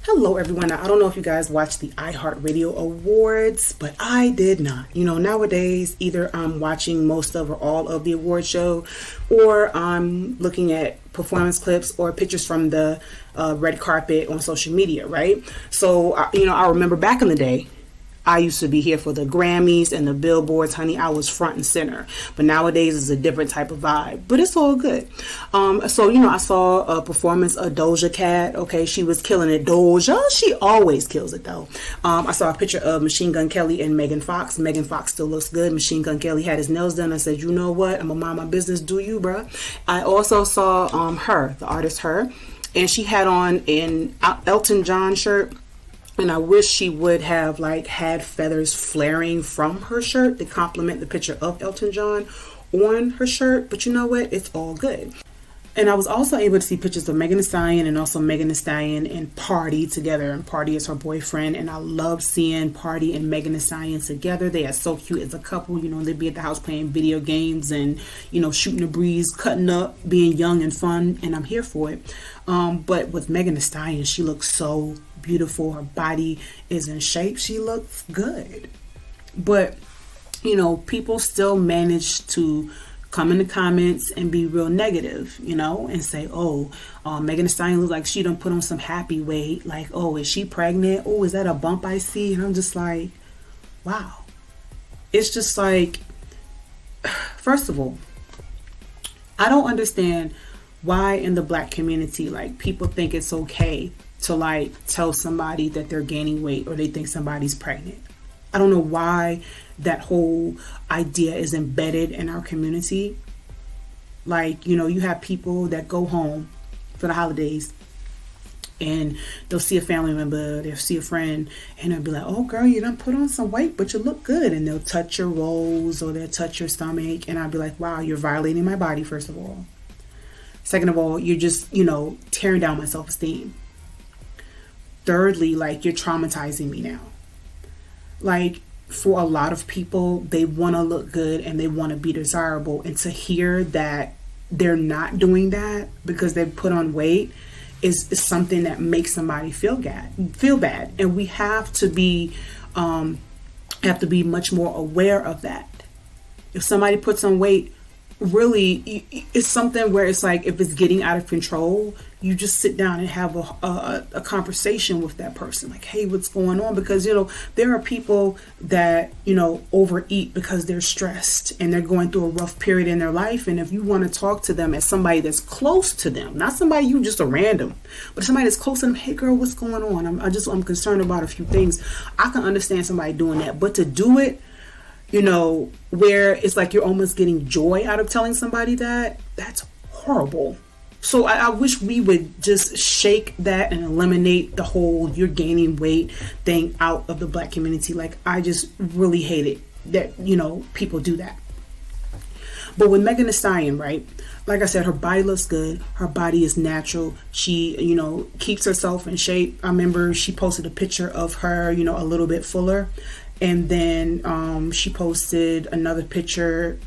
Hello everyone. Now, I don't know if you guys watched the iHeartRadio Awards, but I did not. Nowadays either I'm watching most of or all of the award show, or I'm looking at performance clips or pictures from the red carpet on social media, right? So, I remember back in the day, I used to be here for the Grammys and the Billboards, honey. I was front and center. But nowadays it's a different type of vibe. But it's all good. I saw a performance of Doja Cat. Okay, she was killing it. Doja, she always kills it though. I saw a picture of Machine Gun Kelly and Megan Fox. Megan Fox still looks good. Machine Gun Kelly had his nails done. I said, you know what? I'm gonna mind my business. Do you, bruh? I also saw her, the artist Her, and she had on an Elton John shirt. And I wish she would have had feathers flaring from her shirt to complement the picture of Elton John on her shirt. But you know what? It's all good. And I was also able to see pictures of Megan Thee Stallion and also Megan Thee Stallion and Party together. And Party is her boyfriend. And I love seeing Party and Megan Thee Stallion together. They are so cute as a couple. They'd be at the house playing video games and, shooting the breeze, cutting up, being young and fun. And I'm here for it. But with Megan Thee Stallion, she looks so beautiful. Her body is in shape. She looks good. But, people still manage to come in the comments and be real negative, and say, Megan Thee Stallion looks like she done put on some happy weight. Like, is she pregnant? Oh, is that a bump I see? And I'm just like, wow. It's just like, first of all, I don't understand why in the black community, people think it's okay to tell somebody that they're gaining weight or they think somebody's pregnant. I don't know why that whole idea is embedded in our community. You have people that go home for the holidays and they'll see a family member, they'll see a friend, and they'll be like, oh girl, you done put on some weight, but you look good. And they'll touch your rolls or they'll touch your stomach. And I'll be like, wow, you're violating my body, first of all. Second of all, you're just, tearing down my self-esteem. Thirdly, you're traumatizing me now. For a lot of people, they want to look good and they want to be desirable. And to hear that they're not doing that because they've put on weight is something that makes somebody feel bad. And we have to be much more aware of that. If somebody puts on weight, really, it's something where it's like, if it's getting out of control, you just sit down and have a conversation with that person. Like, hey, what's going on? Because, there are people that, overeat because they're stressed and they're going through a rough period in their life. And if you want to talk to them as somebody that's close to them, not somebody you just a random, but somebody that's close to them, hey girl, what's going on? I'm concerned about a few things. I can understand somebody doing that, but to do it, where it's like you're almost getting joy out of telling somebody that's horrible. So I wish we would just shake that and eliminate the whole you're gaining weight thing out of the black community. I just really hate it that, people do that. But with Megan Thee Stallion, right? Like I said, her body looks good. Her body is natural. She, keeps herself in shape. I remember she posted a picture of her, a little bit fuller. And then she posted another picture,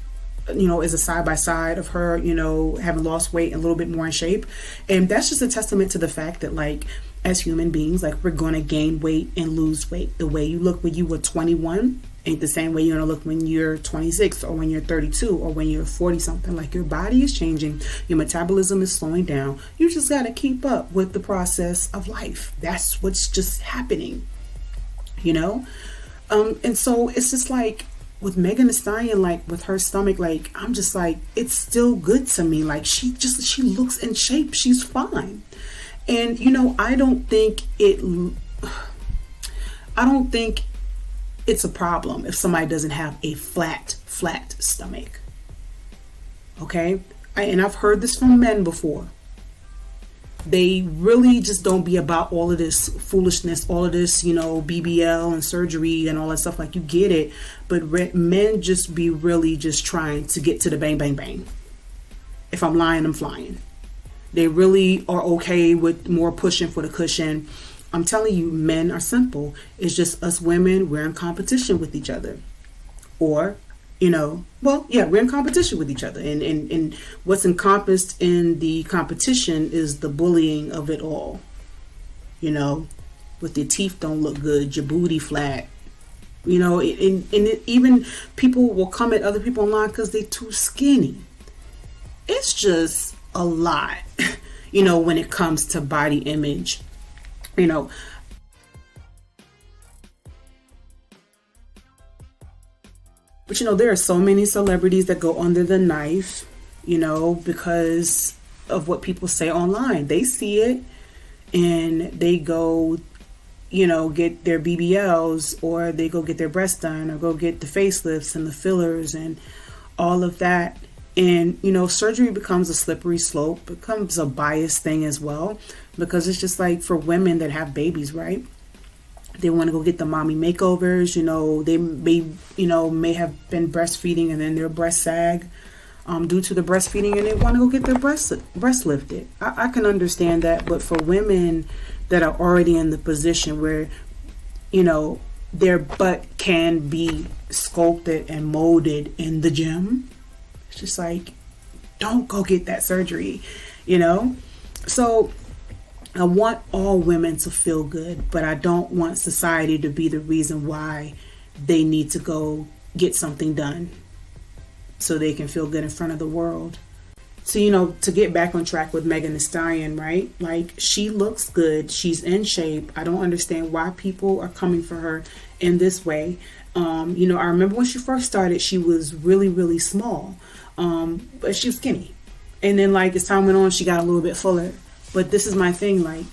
as a side-by-side of her, having lost weight and a little bit more in shape. And that's just a testament to the fact that, as human beings, we're going to gain weight and lose weight. The way you look when you were 21 ain't the same way you're going to look when you're 26 or when you're 32 or when you're 40-something. Your body is changing. Your metabolism is slowing down. You just got to keep up with the process of life. That's what's just happening, and so it's just with Megan Thee Stallion, with her stomach, I'm just it's still good to me. She looks in shape. She's fine. And, I don't think it's a problem if somebody doesn't have a flat stomach. Okay. And I've heard this from men before. They really just don't be about all of this foolishness, all of this, BBL and surgery and all that stuff. You get it. But men just be really just trying to get to the bang, bang, bang. If I'm lying, I'm flying. They really are okay with more pushing for the cushion. I'm telling you, men are simple. It's just us women, we're in competition with each other. Or we're in competition with each other. And what's encompassed in the competition is the bullying of it all. But your teeth don't look good, your booty flat. You know, even people will come at other people online because they're too skinny. It's just a lot, you know, when it comes to body image. You know, but you know, there are so many celebrities that go under the knife, you know, because of what people say online. They see it and they go, you know, get their BBLs, or they go get their breasts done, or go get the facelifts and the fillers and all of that. And, you know, surgery becomes a slippery slope, becomes a biased thing as well, because it's just like for women that have babies, right? They want to go get the mommy makeovers, you know, they may have been breastfeeding and then their breast sag due to the breastfeeding, and they want to go get their breast lifted. I can understand that, but for women that are already in the position where, you know, their butt can be sculpted and molded in the gym, it's just like, don't go get that surgery, you know? So I want all women to feel good, but I don't want society to be the reason why they need to go get something done so they can feel good in front of the world. So, you know, to get back on track with Megan Thee Stallion, right? Like, she looks good. She's in shape. I don't understand why people are coming for her in this way. You know, I remember when she first started, she was really, really small. But she was skinny. And then, like, as time went on, she got a little bit fuller. But this is my thing, like,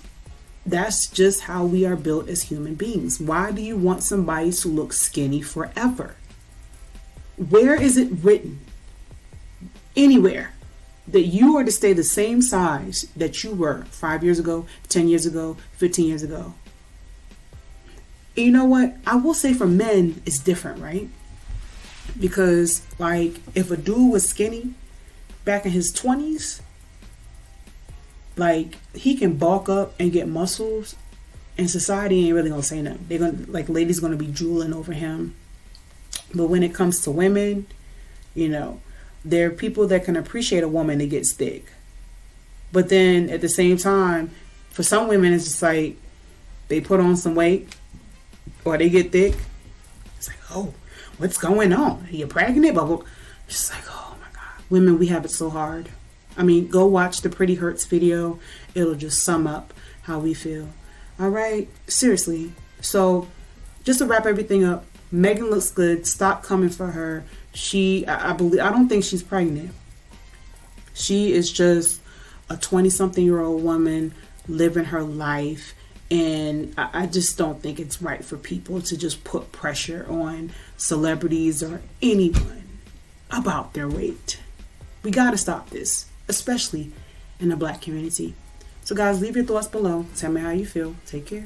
that's just how we are built as human beings. Why do you want somebody to look skinny forever? Where is it written anywhere that you are to stay the same size that you were 5 years ago, 10 years ago, 15 years ago? And you know what? I will say for men, it's different, right? Because, like, if a dude was skinny back in his 20s, like, he can bulk up and get muscles, and society ain't really gonna say nothing. They're gonna, like, ladies gonna be drooling over him. But when it comes to women, you know, there are people that can appreciate a woman that gets thick. But then at the same time, for some women, it's just like they put on some weight or they get thick. It's like, oh, what's going on? Are you pregnant? But just like, oh my God. Women, we have it so hard. I mean, go watch the Pretty Hurts video. It'll just sum up how we feel. All right? Seriously. So just to wrap everything up, Megan looks good. Stop coming for her. I don't think she's pregnant. She is just a 20-something-year-old woman living her life. And I just don't think it's right for people to just put pressure on celebrities or anyone about their weight. We got to stop this, especially in the Black community. So guys, leave your thoughts below. Tell me how you feel. Take care.